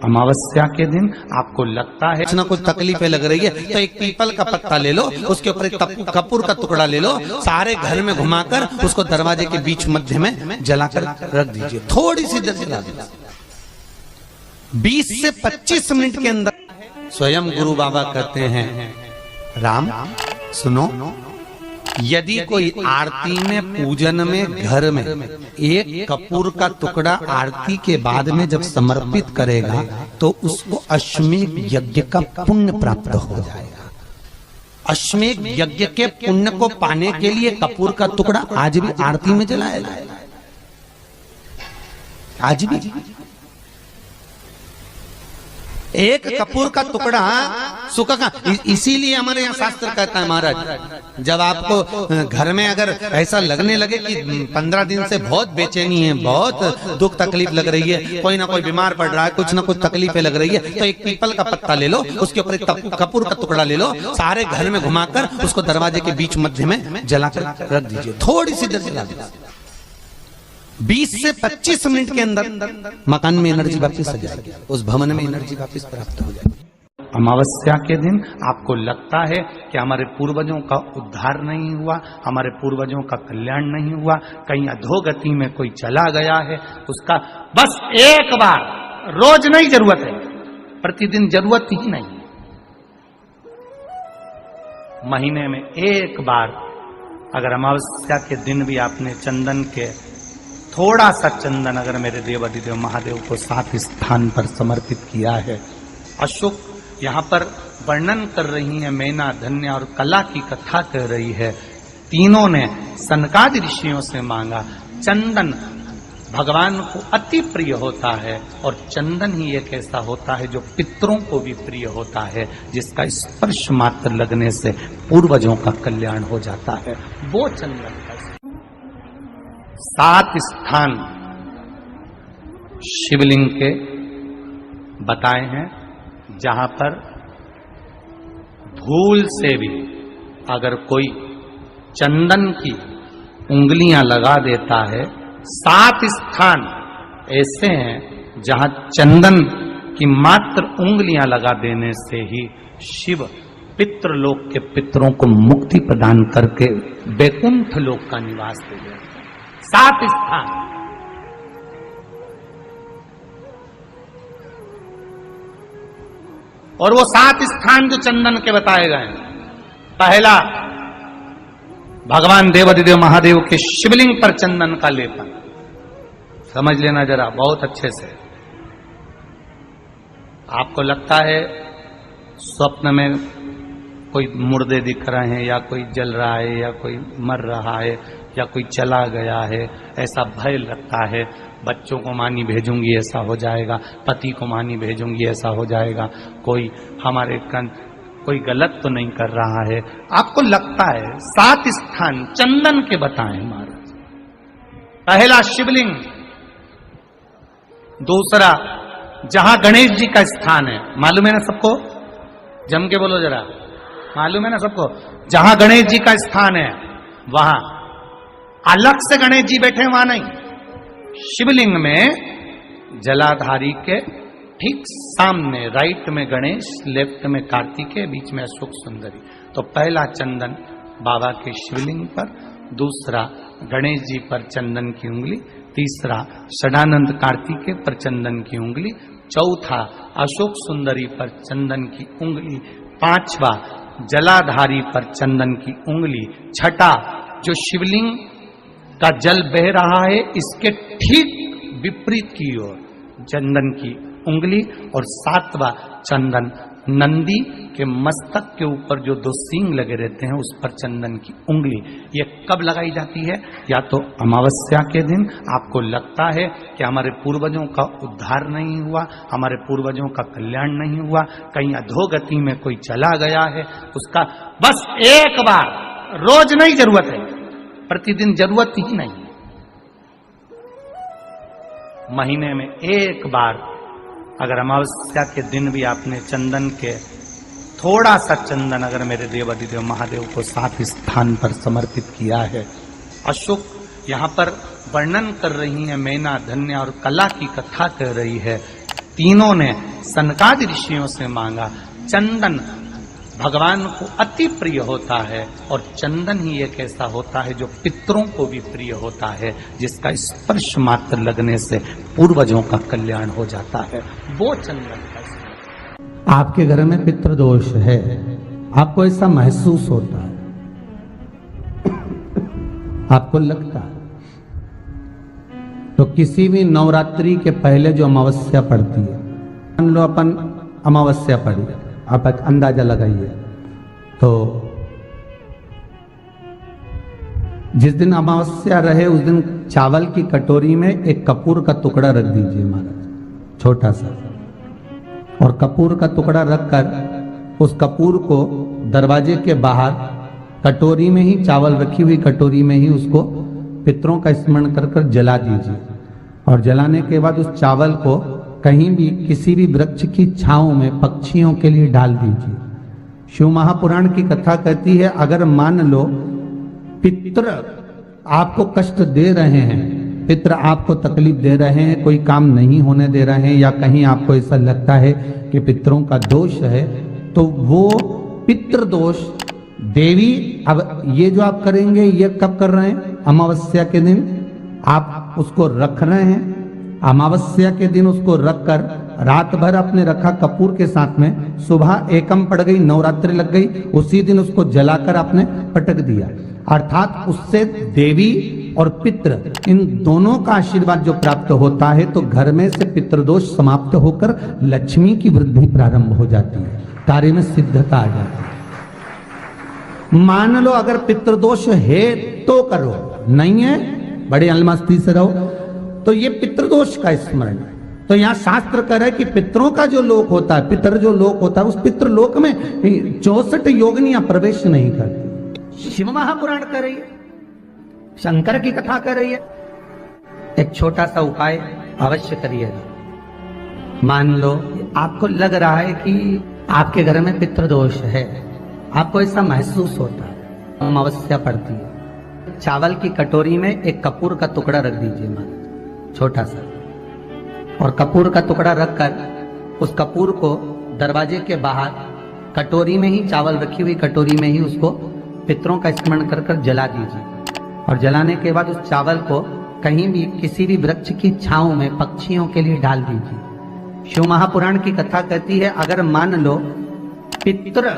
अमावस्या के दिन आपको लगता है कुछ ना कुछ तकलीफें लग रही है तो एक पीपल का पत्ता ले लो, उसके ऊपर एक कपूर का टुकड़ा ले लो, सारे घर में घुमाकर उसको दरवाजे के बीच मध्य में जलाकर रख दीजिए। थोड़ी सी देर जला दीजिए, 20 से 25 मिनट के अंदर। स्वयं गुरु बाबा कहते हैं, राम सुनो, यदि कोई आरती में पूजन में घर में एक कपूर का टुकड़ा आरती के बाद में जब समर्पित करेगा तो उसको अश्वमेध यज्ञ का पुण्य प्राप्त हो जाएगा। अश्वमेध यज्ञ के पुण्य को पाने के लिए कपूर का टुकड़ा आज भी आरती में जलाया जाएगा, आज भी। एक कपूर का टुकड़ा सुख का, इसीलिए हमारे यहाँ शास्त्र कहता है महाराज, जब आपको घर में अगर ऐसा लगने लगे कि 15 दिन से बहुत बेचैनी है, बहुत दुख तकलीफ लग रही है, कोई ना कोई बीमार पड़ रहा है, कुछ ना कुछ तकलीफें लग रही है, तो एक पीपल का पत्ता ले लो, उसके ऊपर एक कपूर का टुकड़ा ले लो, सारे घर में घुमाकर उसको दरवाजे के बीच मध्य में जलाकर रख दीजिए। थोड़ी सी देर जला दीजिए, 20 से 25 मिनट के अंदर मकान में एनर्जी वापस आ जाएगी, उस भवन में एनर्जी वापस प्राप्त हो जाएगी। अमावस्या के दिन आपको लगता है कि हमारे पूर्वजों का उद्धार नहीं हुआ, हमारे पूर्वजों का कल्याण नहीं हुआ, कहीं अधोगति में कोई चला गया है, उसका बस एक बार, रोज नहीं जरूरत है, प्रतिदिन जरूरत ही नहीं, महीने में एक बार अगर अमावस्या के दिन भी आपने चंदन के थोड़ा सा चंदन अगर मेरे देव अधिदेव महादेव को 7 स्थान पर समर्पित किया है। अशोक यहाँ पर वर्णन कर रही है, मैना धन्य और कला की कथा कर रही है। तीनों ने सनकादि ऋषियों से मांगा। चंदन भगवान को अति प्रिय होता है और चंदन ही एक ऐसा होता है जो पितरों को भी प्रिय होता है, जिसका स्पर्श मात्र लगने से पूर्वजों का कल्याण हो जाता है। वो चंदन का 7 स्थान शिवलिंग के बताए हैं, जहां पर भूल से भी अगर कोई चंदन की उंगलियां लगा देता है, 7 स्थान ऐसे हैं जहां चंदन की मात्र उंगलियां लगा देने से ही शिव पितृलोक के पितरों को मुक्ति प्रदान करके वैकुंठ लोक का निवास दे देते। 7 स्थान, और वो 7 स्थान जो चंदन के बताए गए हैं, पहला भगवान देवाधिदेव महादेव के शिवलिंग पर चंदन का लेपन। समझ लेना जरा बहुत अच्छे से। आपको लगता है स्वप्न में कोई मुर्दे दिख रहे हैं, या कोई जल रहा है, या कोई मर रहा है, या कोई चला गया है, ऐसा भय लगता है। बच्चों को मानी भेजूंगी ऐसा हो जाएगा, पति को मानी भेजूंगी ऐसा हो जाएगा, कोई हमारे कोई गलत तो नहीं कर रहा है, आपको लगता है। 7 स्थान चंदन के बताएं महाराज। पहला शिवलिंग, दूसरा जहां गणेश जी का स्थान है, मालूम है ना सबको, जम के बोलो जरा, मालूम है ना सबको, जहां गणेश जी का स्थान है वहां अलग से गणेश जी बैठे, वहां नहीं। शिवलिंग में जलाधारी के ठीक सामने राइट में गणेश, लेफ्ट में कार्तिकेय, बीच में अशोक सुंदरी। तो पहला चंदन बाबा के शिवलिंग पर, दूसरा गणेश जी पर चंदन की उंगली, तीसरा षडानंद कार्तिकेय पर चंदन की उंगली, चौथा अशोक सुंदरी पर चंदन की उंगली, पांचवा जलाधारी पर चंदन की उंगली, छठा जो शिवलिंग का जल बह रहा है इसके ठीक विपरीत की ओर चंदन की उंगली, और 7वां चंदन नंदी के मस्तक के ऊपर जो 2 सींग लगे रहते हैं उस पर चंदन की उंगली। ये कब लगाई जाती है? या तो अमावस्या के दिन आपको लगता है कि हमारे पूर्वजों का उद्धार नहीं हुआ, हमारे पूर्वजों का कल्याण नहीं हुआ, कहीं अधोगति में कोई चला गया है, उसका बस एक बार, रोज नहीं जरूरत है, प्रतिदिन जरूरत ही नहीं, महीने में एक बार अगर अमावस्या के दिन भी आपने चंदन के थोड़ा सा चंदन अगर मेरे देव अधिदेव महादेव को 7 स्थान पर समर्पित किया है। अशोक यहाँ पर वर्णन कर रही है, मैना धन्य और कला की कथा कर रही है। तीनों ने सनकादि ऋषियों से मांगा। चंदन भगवान को अति प्रिय होता है और चंदन ही एक ऐसा होता है जो पितरों को भी प्रिय होता है, जिसका स्पर्श मात्र लगने से पूर्वजों का कल्याण हो जाता है, वो चंदन का। आपके घर में पितृदोष है, आपको ऐसा महसूस होता है, आपको लगता है, तो किसी भी नवरात्रि के पहले जो अमावस्या पड़ती है, मान लो अपन अमावस्या पड़ी, आप एक अंदाजा लगाइए, तो जिस दिन अमावस्या रहे उस दिन चावल की कटोरी में एक कपूर का टुकड़ा रख दीजिए महाराज, छोटा सा, और कपूर का टुकड़ा रखकर उस कपूर को दरवाजे के बाहर कटोरी में ही, चावल रखी हुई कटोरी में ही उसको पितरों का स्मरण कर कर जला दीजिए। और जलाने के बाद उस चावल को कहीं भी किसी भी वृक्ष की छांव में पक्षियों के लिए डाल दीजिए। शिव महापुराण की कथा कहती है, अगर मान लो पितृ आपको कष्ट दे रहे हैं, पितृ आपको तकलीफ दे रहे हैं, कोई काम नहीं होने दे रहे हैं, या कहीं आपको ऐसा लगता है कि पितरों का दोष है, तो वो पितृदोष देवी, अब ये जो आप करेंगे ये कब कर रहे हैं? अमावस्या के दिन आप उसको रख रहे हैं, अमावस्या के दिन उसको रखकर रात भर आपने रखा कपूर के साथ में, सुबह एकम पड़ गई, नवरात्रि लग गई, उसी दिन उसको जलाकर आपने पटक दिया। अर्थात उससे देवी और पितृ इन दोनों का आशीर्वाद जो प्राप्त होता है, तो घर में से पितृदोष समाप्त होकर लक्ष्मी की वृद्धि प्रारंभ हो जाती है, कार्य में सिद्धता आ जाती है। मान लो अगर पितृदोष है तो करो, नहीं है बड़े अलमस्ती से रहो, तो ये पितृदोष का स्मरण। तो यहाँ शास्त्र कह रहा है कि पितरों का जो लोक होता है, पितर जो लोक होता है, उस पितृलोक में 64 योगिनियां प्रवेश नहीं करती। शिव महापुराण कर रही है, शंकर की कथा कर रही है। एक छोटा सा उपाय अवश्य करिएगा। मान लो आपको लग रहा है कि आपके घर में पितृदोष है, आपको ऐसा महसूस होता है, अमावस्या पड़ती है, चावल की कटोरी में एक कपूर का टुकड़ा रख दीजिए महाराज, छोटा सा, और कपूर का टुकड़ा रखकर उस कपूर को दरवाजे के बाहर कटोरी में ही, चावल रखी हुई कटोरी में ही उसको पितरों का स्मरण कर कर जला दीजिए। और जलाने के बाद उस चावल को कहीं भी किसी भी वृक्ष की छांव में पक्षियों के लिए डाल दीजिए। शिव महापुराण की कथा कहती है, अगर मान लो पितृ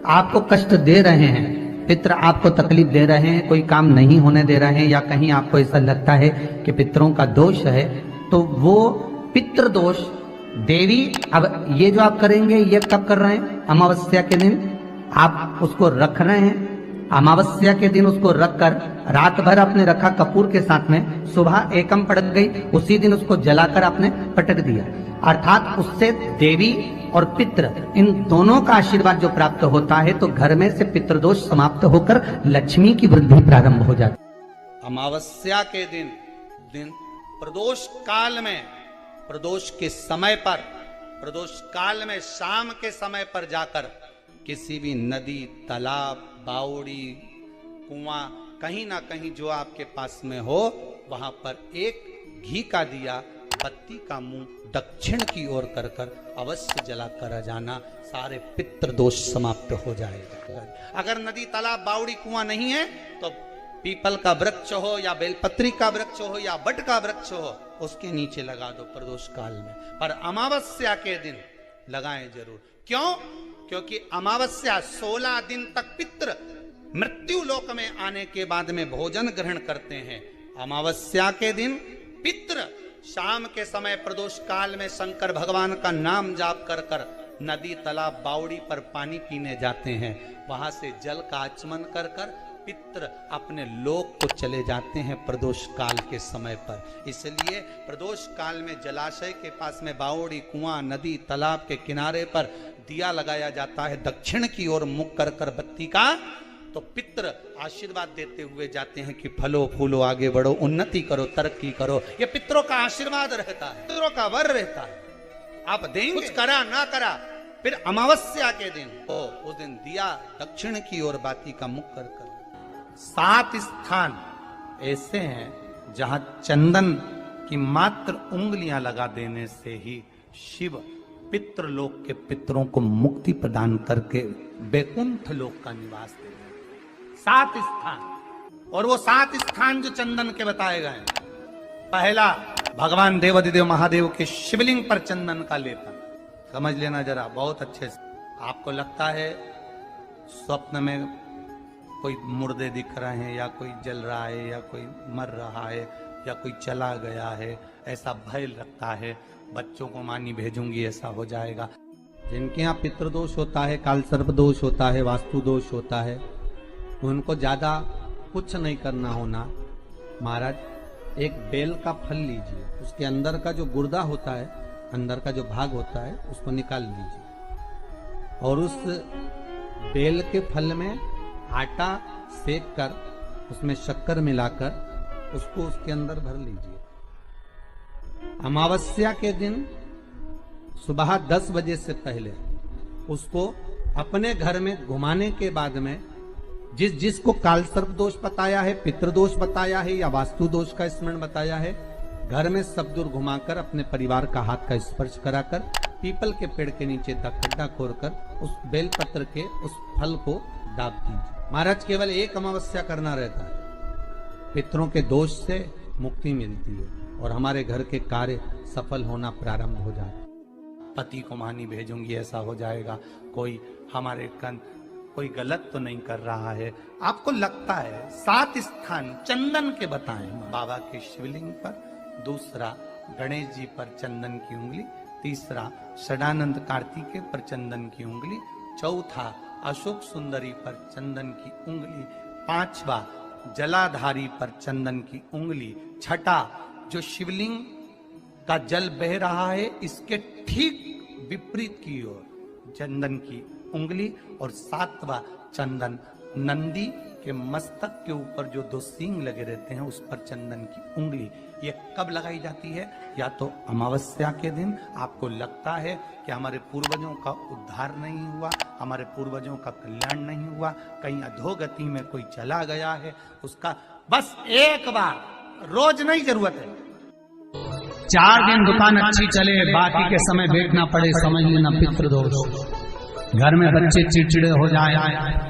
आपको कष्ट दे रहे हैं, पितृ आपको तकलीफ दे रहे हैं, कोई काम नहीं होने दे रहे हैं, या कहीं आपको ऐसा लगता है कि पितरों का दोष है, तो वो पितृदोष देवी, अब ये जो आप करेंगे ये कब कर रहे हैं? अमावस्या के दिन आप उसको रख रहे हैं, अमावस्या के दिन उसको रखकर रात भर आपने रखा कपूर के साथ में, सुबह एकम पड़ गई, उसी दिन उसको जलाकर आपने पटक दिया। अर्थात उससे देवी और पितृ इन दोनों का आशीर्वाद जो प्राप्त होता है, तो घर में से पितृदोष समाप्त होकर लक्ष्मी की वृद्धि प्रारंभ हो जाती है। अमावस्या के दिन प्रदोष काल में, प्रदोष के समय पर, प्रदोष काल में शाम के समय पर जाकर किसी भी नदी, तालाब, बावड़ी, कुआं, कहीं ना कहीं जो आपके पास में हो, वहां पर एक घी का दिया, बत्ती का मुंह दक्षिण की ओर कर कर अवश्य जला कर जाना, सारे पितृ दोष समाप्त हो जाएगा। अगर नदी, तालाब, बावड़ी, कुआं नहीं है तो पीपल का वृक्ष हो या बेलपत्री का वृक्ष हो या बट का वृक्ष हो, उसके नीचे लगा दो प्रदोष काल में। पर अमावस्या के दिन लगाएं जरूर। क्यों? क्योंकि अमावस्या 16 दिन तक पितृ मृत्यु लोक में आने के बाद में भोजन ग्रहण करते हैं। अमावस्या के दिन पितृ शाम के समय प्रदोष काल में शंकर भगवान का नाम जाप कर कर नदी, तालाब, बावड़ी पर पानी पीने जाते हैं। वहां से जल का आचमन कर कर पितृ अपने लोक को चले जाते हैं प्रदोष काल के समय पर। इसलिए प्रदोष काल में जलाशय के पास में बावड़ी, कुआं, नदी, तालाब के किनारे पर दिया लगाया जाता है दक्षिण की ओर मुख कर कर बत्ती का, तो पितृ आशीर्वाद देते हुए जाते हैं कि फलो फूलो, आगे बढ़ो, उन्नति करो, तरक्की करो। ये पितरों का आशीर्वाद रहता है, पितरों का वर रहता है। आप देंगे, कुछ करा ना करा, फिर अमावस्या के दिन उस दिन दिया दक्षिण की ओर बाती का मुख कर कर। 7 स्थान ऐसे हैं जहां चंदन की मात्र उंगलियां लगा देने से ही शिव पितृलोक के पितरों को मुक्ति प्रदान करके वैकुंठ लोक का निवास दे रहे 7 स्थान, और वो 7 स्थान जो चंदन के बताए गए। पहला, भगवान देवाधिदेव महादेव के शिवलिंग पर चंदन का लेपन। समझ लेना जरा बहुत अच्छे से। आपको लगता है स्वप्न में कोई मुर्दे दिख रहे हैं, या कोई जल रहा है, या कोई मर रहा है, या कोई चला गया है, ऐसा भय लगता है। बच्चों को मानी भेजूंगी ऐसा हो जाएगा। जिनके यहाँ पितृदोष होता है, काल सर्प दोष होता है, वास्तु दोष होता है, उनको ज्यादा कुछ नहीं करना होना। महाराज एक बेल का फल लीजिए, उसके अंदर का जो गुर्दा होता है, अंदर का जो भाग होता है, उसको निकाल लीजिए, और उस बेल के फल में आटा सेक कर उसमें शक्कर मिलाकर उसको उसके अंदर भर लीजिए। अमावस्या के दिन सुबह 10 बजे से पहले उसको अपने घर में घुमाने के बाद में जिसको काल सर्प दोष बताया है, पितृदोष बताया है, या वास्तु दोष का स्मरण बताया है, घर में सब दूर घुमाकर अपने परिवार का हाथ का स्पर्श कराकर पीपल के पेड़ के नीचे खड्डा खोदकर उस बेलपत्र के उस फल को दाब दीजिए। महाराज केवल एक अमावस्या करना रहता है, पितरों के दोष से मुक्ति मिलती है और हमारे घर के कार्य सफल होना प्रारंभ हो जाए। पति को मानी भेजूंगी ऐसा हो जाएगा। कोई हमारे कोई गलत तो नहीं कर रहा है। आपको लगता है 7 स्थान चंदन के बताएं, बाबा के शिवलिंग पर, दूसरा गणेश जी पर चंदन की उंगली, तीसरा षडानंद कार्तिकेय पर चंदन की उंगली, चौथा अशोक सुंदरी पर चंदन की उंगली, 5वां जलाधारी पर चंदन की उंगली, छठा जो शिवलिंग का जल बह रहा है इसके ठीक विपरीत की ओर चंदन की उंगली, और 7वां चंदन नंदी के मस्तक के ऊपर जो 2 सींग लगे रहते हैं उस पर चंदन की उंगली। ये कब लगाई जाती है? या तो अमावस्या के दिन। आपको लगता है कि हमारे पूर्वजों का उद्धार नहीं हुआ, हमारे पूर्वजों का कल्याण नहीं हुआ, कहीं अधोगति में कोई चला गया है, उसका बस एक बार, रोज नहीं जरूरत है, 4 दिन दुकान अच्छी चले, बाकी के समय बैठना पड़े, समझ लेना पितृदोष। घर में बच्चे चिड़चिड़े हो जाए,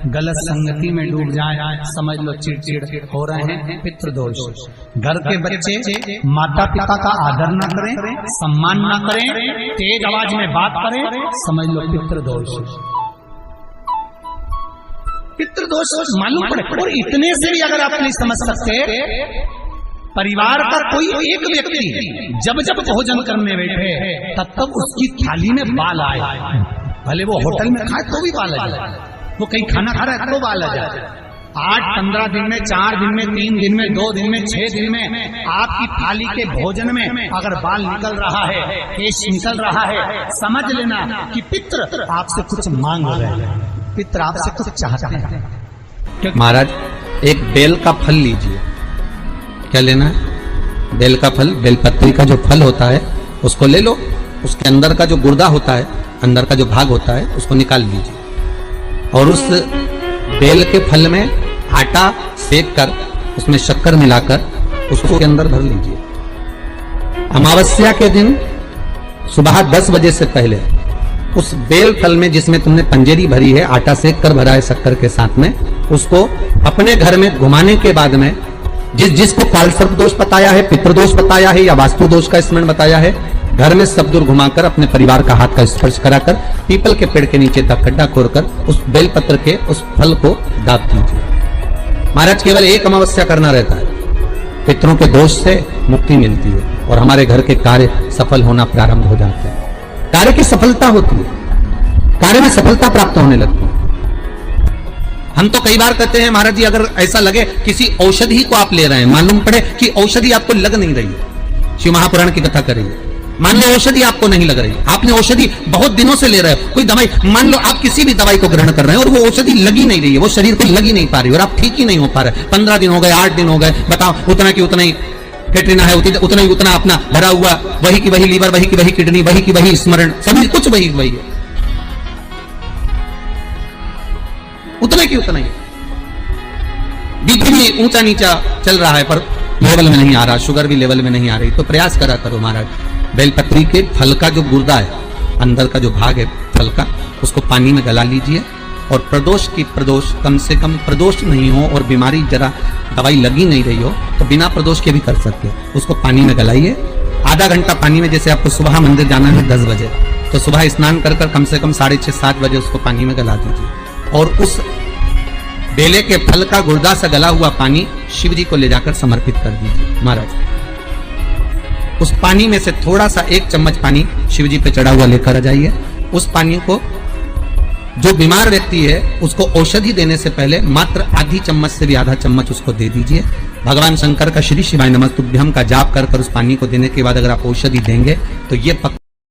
गलत संगति में डूब जाए, समझ लो चिड़चिड़ हो रहे हैं, पितृदोष। घर के बच्चे माता पिता का आदर न करें, सम्मान न करें, तेज आवाज में बात करें, समझ लो पितृदोष। पितृदोष मालूम पड़े। और इतने से भी अगर आप नहीं समझ सकते, परिवार का कोई एक व्यक्ति जब जब भोजन करने बैठे तब तब उसकी थाली में बाल आए, भले वो होटल में खाए तो भी बाल आ जाए, वो कहीं खाना खा रहा है तो बाल आ जाए। 8-15 दिन में, 4 दिन में, 3 दिन में, 2 दिन में, 6 दिन में आपकी थाली के भोजन में अगर बाल निकल रहा है, केश निकल रहा है, समझ लेना कि पितृ आपसे कुछ मांग रहे हैं, पितृ आपसे कुछ चाहते हैं। महाराज एक बेल का फल लीजिए। क्या लेना है? बेल का फल, बेलपत्री का जो फल होता है उसको ले लो, उसके अंदर का जो गुर्दा होता है, अंदर का जो भाग होता है, उसको निकाल लीजिए, और उस बेल के फल में आटा सेक कर उसमें शक्कर मिलाकर उसको के अंदर भर लीजिए। अमावस्या के दिन सुबह 10 बजे से पहले उस बेल फल में जिसमें तुमने पंजेरी भरी है, आटा सेक कर भरा है शक्कर के साथ में, उसको अपने घर में घुमाने के बाद में जिसको काल सर्प दोष बताया है, पितृदोष बताया है, या वास्तु दोष का स्मरण बताया है, घर में सब दूर घुमाकर अपने परिवार का हाथ का स्पर्श कराकर पीपल के पेड़ के नीचे तक खड्डा खोदकर उस बेलपत्र के उस फल को दाब दीजिए। महाराज केवल एक अमावस्या करना रहता है, पितरों के दोष से मुक्ति मिलती है और हमारे घर के कार्य सफल होना प्रारंभ हो जाते हैं। कार्य की सफलता होती है, कार्य में सफलता प्राप्त होने लगती है। हम तो कई बार कहते हैं महाराज जी, अगर ऐसा लगे किसी औषधि को आप ले रहे हैं, मालूम पड़े कि औषधि आपको लग नहीं रही है, शिव महापुराण की कथा करेंगे, मान लो औषधि आपको नहीं लग रही, आपने औषधि बहुत दिनों से ले रहे हो, कोई दवाई, मान लो आप किसी भी दवाई को ग्रहण कर रहे हैं और वो औषधि लगी नहीं रही है, वो शरीर को लगी नहीं पा रही और आप ठीक ही नहीं हो पा रहे, 15 दिन हो गए, 8 दिन हो गए, बताओ, उतना की उतना ही कैटरीना है, उतना ही उतना अपना भरा हुआ, वही की वही लीवर, वही की वही किडनी, वही की वही स्मरण, सभी कुछ वही वही है, उतना की उतना ही। बीपी भी ऊंचा नीचा चल रहा है पर लेवल में नहीं आ रहा, शुगर भी लेवल में नहीं आ रही, तो प्रयास करा करो महाराज, बेलपत्री के फल का जो गुर्दा है, अंदर का जो भाग है फल का, उसको पानी में गला लीजिए और प्रदोष कम से कम प्रदोष नहीं हो और बीमारी जरा दवाई लगी नहीं रही हो तो बिना प्रदोष के भी कर सकते हो। उसको पानी में गलाइए आधा घंटा पानी में। जैसे आपको सुबह मंदिर जाना है 10 बजे, तो सुबह स्नान कर कम से कम 6:30-7 बजे उसको पानी में गला दीजिए और उस बेले के फल का गुर्दा से गला हुआ पानी शिव जी को ले जाकर समर्पित कर दीजिए। महाराज उस पानी में से थोड़ा सा 1 चम्मच पानी शिव जी पे चढ़ा हुआ लेकर आ जाइए। उस पानी को जो बीमार व्यक्ति है उसको औषधि देने से पहले मात्र आधी चम्मच से भी आधा चम्मच उसको दे दीजिए। भगवान शंकर का श्री शिवाय नमस्तुभ्यम का जाप कर उस पानी को देने के बाद अगर आप औषधि देंगे तो ये